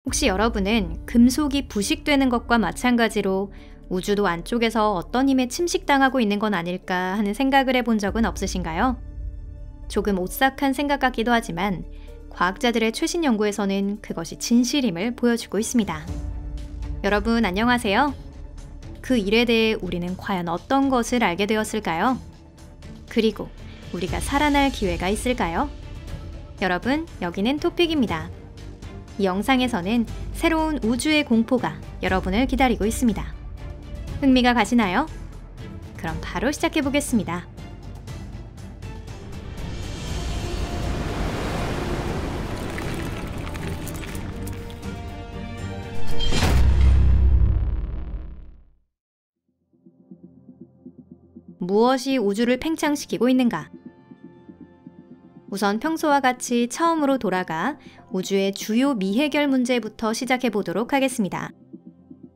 혹시 여러분은 금속이 부식되는 것과 마찬가지로 우주도 안쪽에서 어떤 힘에 침식당하고 있는 건 아닐까 하는 생각을 해본 적은 없으신가요? 조금 오싹한 생각 같기도 하지만 과학자들의 최신 연구에서는 그것이 진실임을 보여주고 있습니다. 여러분 안녕하세요. 그 일에 대해 우리는 과연 어떤 것을 알게 되었을까요? 그리고 우리가 살아날 기회가 있을까요? 여러분, 여기는 토픽입니다. 이 영상에서는 새로운 우주의 공포가 여러분을 기다리고 있습니다. 흥미가 가시나요? 그럼 바로 시작해 보겠습니다. 무엇이 우주를 팽창시키고 있는가? 우선 평소와 같이 처음으로 돌아가 우주의 주요 미해결 문제부터 시작해 보도록 하겠습니다.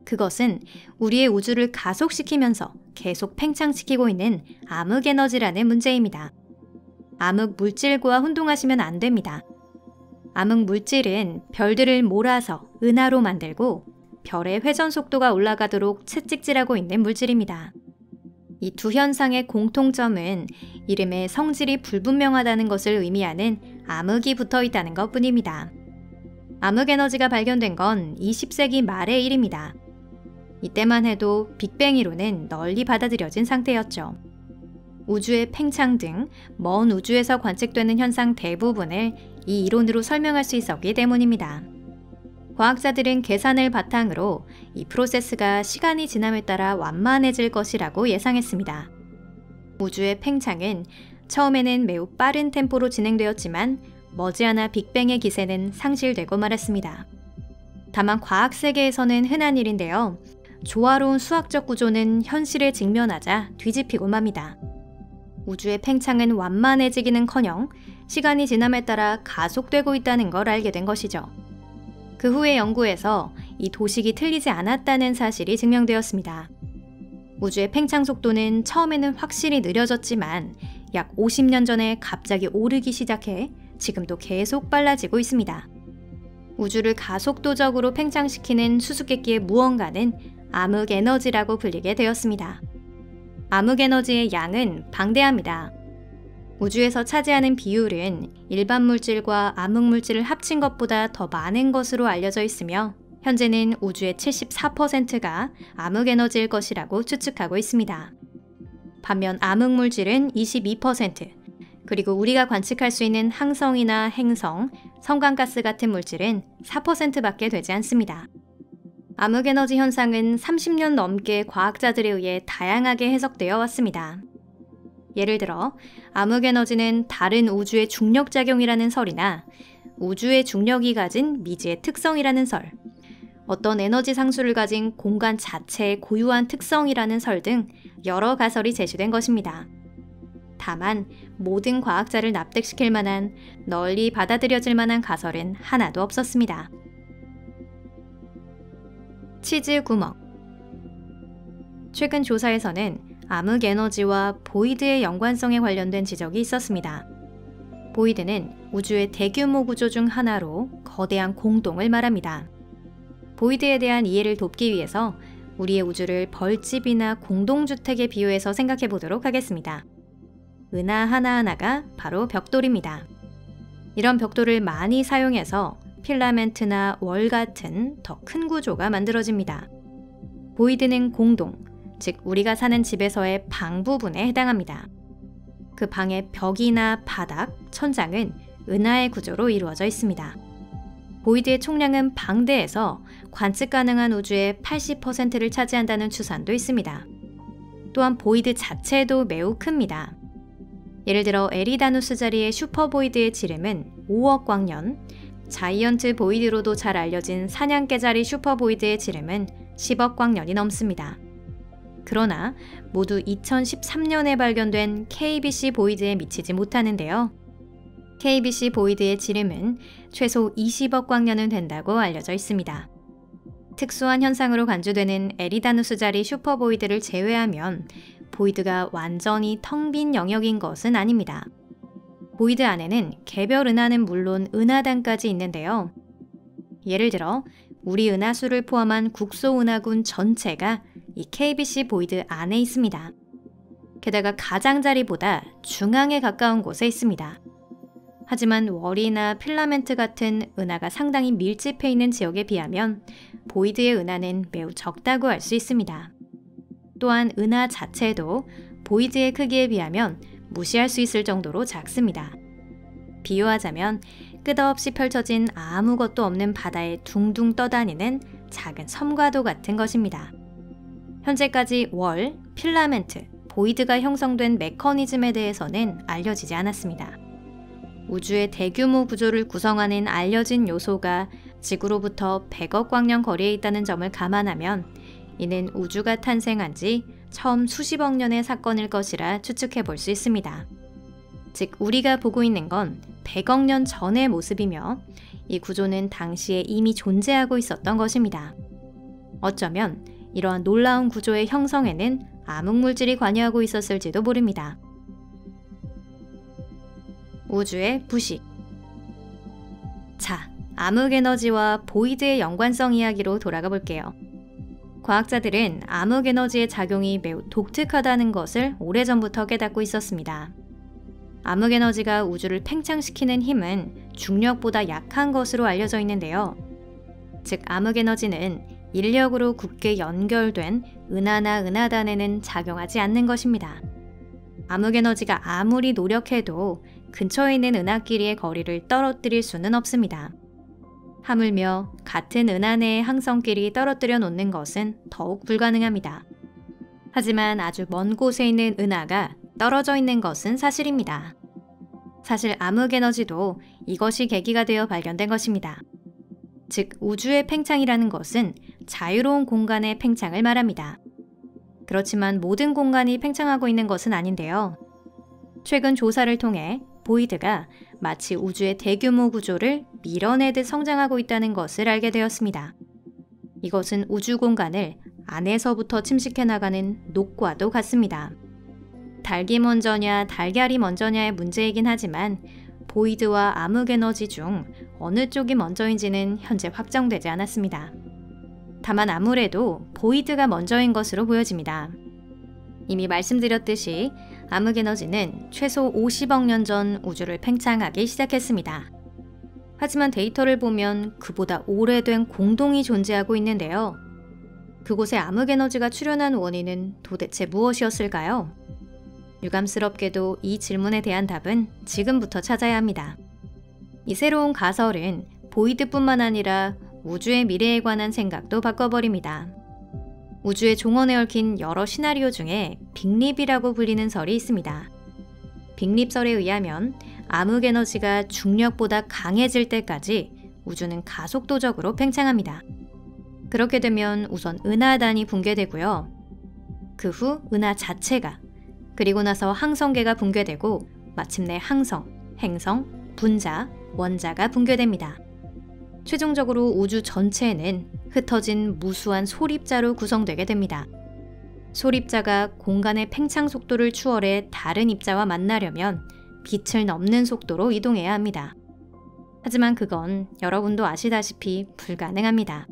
그것은 우리의 우주를 가속시키면서 계속 팽창시키고 있는 암흑에너지라는 문제입니다. 암흑 물질과 혼동하시면 안 됩니다. 암흑 물질은 별들을 몰아서 은하로 만들고 별의 회전 속도가 올라가도록 채찍질하고 있는 물질입니다. 이 두 현상의 공통점은 이름의 성질이 불분명하다는 것을 의미하는 암흑이 붙어 있다는 것 뿐입니다. 암흑에너지가 발견된 건 20세기 말의 일입니다. 이때만 해도 빅뱅 이론은 널리 받아들여진 상태였죠. 우주의 팽창 등 먼 우주에서 관측되는 현상 대부분을 이 이론으로 설명할 수 있었기 때문입니다. 과학자들은 계산을 바탕으로 이 프로세스가 시간이 지남에 따라 완만해질 것이라고 예상했습니다. 우주의 팽창은 처음에는 매우 빠른 템포로 진행되었지만 머지않아 빅뱅의 기세는 상실되고 말았습니다. 다만 과학 세계에서는 흔한 일인데요. 조화로운 수학적 구조는 현실에 직면하자 뒤집히고 맙니다. 우주의 팽창은 완만해지기는커녕 시간이 지남에 따라 가속되고 있다는 걸 알게 된 것이죠. 그 후의 연구에서 이 도식이 틀리지 않았다는 사실이 증명되었습니다. 우주의 팽창 속도는 처음에는 확실히 느려졌지만 약 50년 전에 갑자기 오르기 시작해 지금도 계속 빨라지고 있습니다. 우주를 가속도적으로 팽창시키는 수수께끼의 무언가는 암흑에너지라고 불리게 되었습니다. 암흑에너지의 양은 방대합니다. 우주에서 차지하는 비율은 일반 물질과 암흑물질을 합친 것보다 더 많은 것으로 알려져 있으며 현재는 우주의 74%가 암흑에너지일 것이라고 추측하고 있습니다. 반면 암흑물질은 22%, 그리고 우리가 관측할 수 있는 항성이나 행성, 성광가스 같은 물질은 4%밖에 되지 않습니다. 암흑에너지 현상은 30년 넘게 과학자들에 의해 다양하게 해석되어 왔습니다. 예를 들어 암흑에너지는 다른 우주의 중력작용이라는 설이나 우주의 중력이 가진 미지의 특성이라는 설, 어떤 에너지 상수를 가진 공간 자체의 고유한 특성이라는 설 등 여러 가설이 제시된 것입니다. 다만 모든 과학자를 납득시킬 만한 널리 받아들여질 만한 가설은 하나도 없었습니다. 치즈 구멍. 최근 조사에서는 암흑에너지와 보이드의 연관성에 관련된 지적이 있었습니다. 보이드는 우주의 대규모 구조 중 하나로 거대한 공동을 말합니다. 보이드에 대한 이해를 돕기 위해서 우리의 우주를 벌집이나 공동주택에 비유해서 생각해 보도록 하겠습니다. 은하 하나하나가 바로 벽돌입니다. 이런 벽돌을 많이 사용해서 필라멘트나 월 같은 더 큰 구조가 만들어집니다. 보이드는 공동, 즉 우리가 사는 집에서의 방 부분에 해당합니다. 그 방의 벽이나 바닥, 천장은 은하의 구조로 이루어져 있습니다. 보이드의 총량은 방대해서 관측 가능한 우주의 80%를 차지한다는 추산도 있습니다. 또한 보이드 자체도 매우 큽니다. 예를 들어 에리다누스 자리의 슈퍼보이드의 지름은 5억 광년, 자이언트 보이드로도 잘 알려진 사냥개 자리 슈퍼보이드의 지름은 10억 광년이 넘습니다. 그러나 모두 2013년에 발견된 KBC 보이드에 미치지 못하는데요. KBC 보이드의 지름은 최소 20억 광년은 된다고 알려져 있습니다. 특수한 현상으로 간주되는 에리다누스 자리 슈퍼보이드를 제외하면 보이드가 완전히 텅 빈 영역인 것은 아닙니다. 보이드 안에는 개별 은하는 물론 은하단까지 있는데요. 예를 들어 우리 은하수를 포함한 국소은하군 전체가 이 KBC 보이드 안에 있습니다. 게다가 가장자리보다 중앙에 가까운 곳에 있습니다. 하지만 월이나 필라멘트 같은 은하가 상당히 밀집해 있는 지역에 비하면 보이드의 은하는 매우 적다고 알 수 있습니다. 또한 은하 자체도 보이드의 크기에 비하면 무시할 수 있을 정도로 작습니다. 비유하자면 끝없이 펼쳐진 아무것도 없는 바다에 둥둥 떠다니는 작은 섬과도 같은 것입니다. 현재까지 월, 필라멘트, 보이드가 형성된 메커니즘에 대해서는 알려지지 않았습니다. 우주의 대규모 구조를 구성하는 알려진 요소가 지구로부터 100억 광년 거리에 있다는 점을 감안하면 이는 우주가 탄생한 지 처음 수십억 년의 사건일 것이라 추측해 볼 수 있습니다. 즉 우리가 보고 있는 건 100억 년 전의 모습이며 이 구조는 당시에 이미 존재하고 있었던 것입니다. 어쩌면 이러한 놀라운 구조의 형성에는 암흑물질이 관여하고 있었을지도 모릅니다. 우주의 부식. 자, 암흑에너지와 보이드의 연관성 이야기로 돌아가 볼게요. 과학자들은 암흑에너지의 작용이 매우 독특하다는 것을 오래전부터 깨닫고 있었습니다. 암흑에너지가 우주를 팽창시키는 힘은 중력보다 약한 것으로 알려져 있는데요. 즉 암흑에너지는 인력으로 굳게 연결된 은하나 은하단에는 작용하지 않는 것입니다. 암흑에너지가 아무리 노력해도 근처에 있는 은하끼리의 거리를 떨어뜨릴 수는 없습니다. 하물며 같은 은하 내의 항성끼리 떨어뜨려 놓는 것은 더욱 불가능합니다. 하지만 아주 먼 곳에 있는 은하가 떨어져 있는 것은 사실입니다. 사실 암흑에너지도 이것이 계기가 되어 발견된 것입니다. 즉 우주의 팽창이라는 것은 자유로운 공간의 팽창을 말합니다. 그렇지만 모든 공간이 팽창하고 있는 것은 아닌데요. 최근 조사를 통해 보이드가 마치 우주의 대규모 구조를 밀어내듯 성장하고 있다는 것을 알게 되었습니다. 이것은 우주 공간을 안에서부터 침식해 나가는 녹과도 같습니다. 닭이 먼저냐 달걀이 먼저냐의 문제이긴 하지만 보이드와 암흑에너지 중 어느 쪽이 먼저인지는 현재 확정되지 않았습니다. 다만 아무래도 보이드가 먼저인 것으로 보여집니다. 이미 말씀드렸듯이 암흑에너지는 최소 50억 년 전 우주를 팽창하기 시작했습니다. 하지만 데이터를 보면 그보다 오래된 공동이 존재하고 있는데요. 그곳에 암흑에너지가 출현한 원인은 도대체 무엇이었을까요? 유감스럽게도 이 질문에 대한 답은 지금부터 찾아야 합니다. 이 새로운 가설은 보이드뿐만 아니라 우주의 미래에 관한 생각도 바꿔버립니다. 우주의 종언에 얽힌 여러 시나리오 중에 빅립이라고 불리는 설이 있습니다. 빅립설에 의하면 암흑에너지가 중력보다 강해질 때까지 우주는 가속도적으로 팽창합니다. 그렇게 되면 우선 은하단이 붕괴되고요. 그 후 은하 자체가, 그리고 나서 항성계가 붕괴되고 마침내 항성, 행성, 분자, 원자가 붕괴됩니다. 최종적으로 우주 전체는 흩어진 무수한 소립자로 구성되게 됩니다. 소립자가 공간의 팽창 속도를 추월해 다른 입자와 만나려면 빛을 넘는 속도로 이동해야 합니다. 하지만 그건 여러분도 아시다시피 불가능합니다.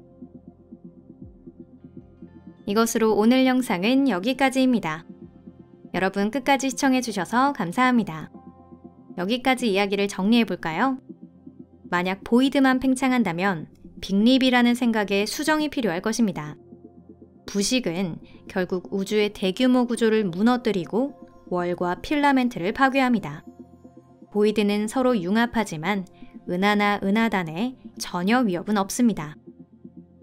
이것으로 오늘 영상은 여기까지입니다. 여러분 끝까지 시청해주셔서 감사합니다. 여기까지 이야기를 정리해볼까요? 만약 보이드만 팽창한다면 빅립이라는 생각에 수정이 필요할 것입니다. 부식은 결국 우주의 대규모 구조를 무너뜨리고 월과 필라멘트를 파괴합니다. 보이드는 서로 융합하지만 은하나 은하단에 전혀 위협은 없습니다.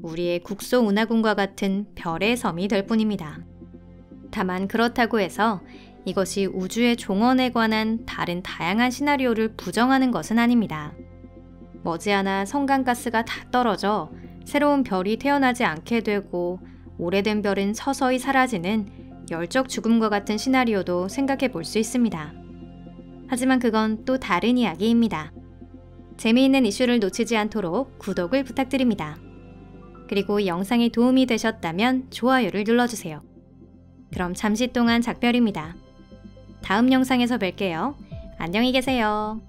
우리의 국소은하군과 같은 별의 섬이 될 뿐입니다. 다만 그렇다고 해서 이것이 우주의 종언에 관한 다른 다양한 시나리오를 부정하는 것은 아닙니다. 머지않아 성간가스가 다 떨어져 새로운 별이 태어나지 않게 되고 오래된 별은 서서히 사라지는 열적 죽음과 같은 시나리오도 생각해 볼 수 있습니다. 하지만 그건 또 다른 이야기입니다. 재미있는 이슈를 놓치지 않도록 구독을 부탁드립니다. 그리고 영상이 도움이 되셨다면 좋아요를 눌러주세요. 그럼 잠시 동안 작별입니다. 다음 영상에서 뵐게요. 안녕히 계세요.